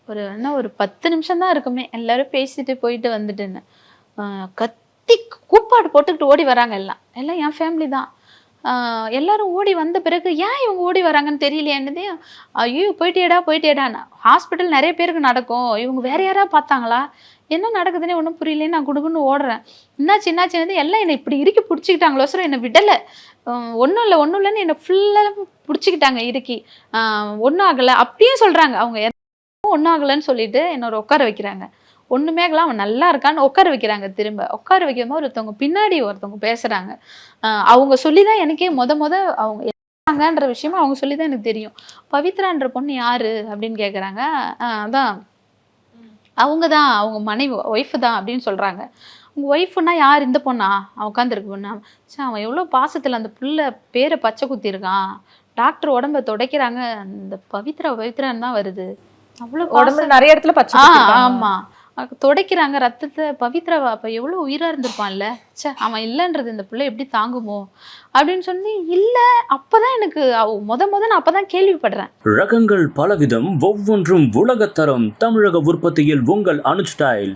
ஒரு 10 நிமிஷம் தான் இருக்குமே, எல்லாரும் பேசிட்டு போயிட்டு வந்துட்டுன்னு. கத்தி கூப்பாடு போட்டுக்கிட்டு ஓடி வராங்க எல்லாம். எல்லாம் என் ஃபேமிலி தான். எல்லாரும் ஓடி வந்த பிறகு ஏன் இவங்க ஓடி வராங்கன்னு தெரியலையேன்னதே, ஐயோ! போயிட்டியேடா போயிட்டியேடான்னு. ஹாஸ்பிட்டல் நெறைய பேருக்கு நடக்கும். இவங்க வேற யாராவது பார்த்தாங்களா? என்ன நடக்குதுன்னே ஒண்ணும் புரியலையேன்னு நான் குடுகுடுன்னு ஓடுறேன். என்னாச்சுன்னு எல்லாம் என்ன இப்படி இறுக்கி புடிச்சுக்கிட்டாங்களோசரம் என்ன விடல. ஒண்ணும் இல்லன்னு என்ன ஃபுல்லா புடிச்சுக்கிட்டாங்க இறுக்கி. ஒண்ணும் ஆகல. அப்படியே சொல்றாங்க. அவங்க ஒண்ணும் ஆகலன்னு சொல்லிட்டு என்னோட உட்கார வைக்கிறாங்க. ஒண்ணுமே ஆகல, அவன் நல்லா இருக்கான்னு உட்கார வைக்கிறாங்க திரும்ப. உட்கார வைக்கும்போது ஒருத்தவங்க பின்னாடி ஒருத்தவங்க பேசுறாங்க. அவங்க சொல்லிதான் எனக்கே மொத அவங்க என்னங்கன்ற விஷயமா அவங்க சொல்லிதான் எனக்கு தெரியும். பவித்ரான்ற பொண்ணு யாரு அப்படின்னு கேக்குறாங்க. அதான் அவங்க தான், அவங்க மனைவி ஒய்ஃப் தான் அப்படின்னு சொல்றாங்க. உங்க ஒய்ஃப்னா யார்? இந்த பொண்ணா? அவன் உட்காந்துருக்கு பொண்ணா? அவன் எவ்வளவு பாசத்துல அந்த புள்ள பேரை பச்சை குத்தி இருக்கான். டாக்டர் உடம்ப துடைக்கிறாங்க, இந்த பவித்ரான்னு தான் வருது. அவ்வளவு உடம்புல நிறைய இடத்துல பச்சை ஆமா துடைக்கிறாங்க ரத்தத்தை. பவித்ராவா அப்ப எவ்வளவு உயிரா இருந்திருப்பான்ல. அவன் இல்லைன்றது இந்த பிள்ளை எப்படி தாங்குமோ அப்படின்னு சொல்லி இல்ல. அப்பதான் எனக்கு நான் அப்பதான் கேள்விப்படுறேன். ரகங்கள் பலவிதம், ஒவ்வொன்றும் உலகத்தரம். தமிழக உற்பத்தியில் உங்கள் அனுஜ் டைல்ஸ்.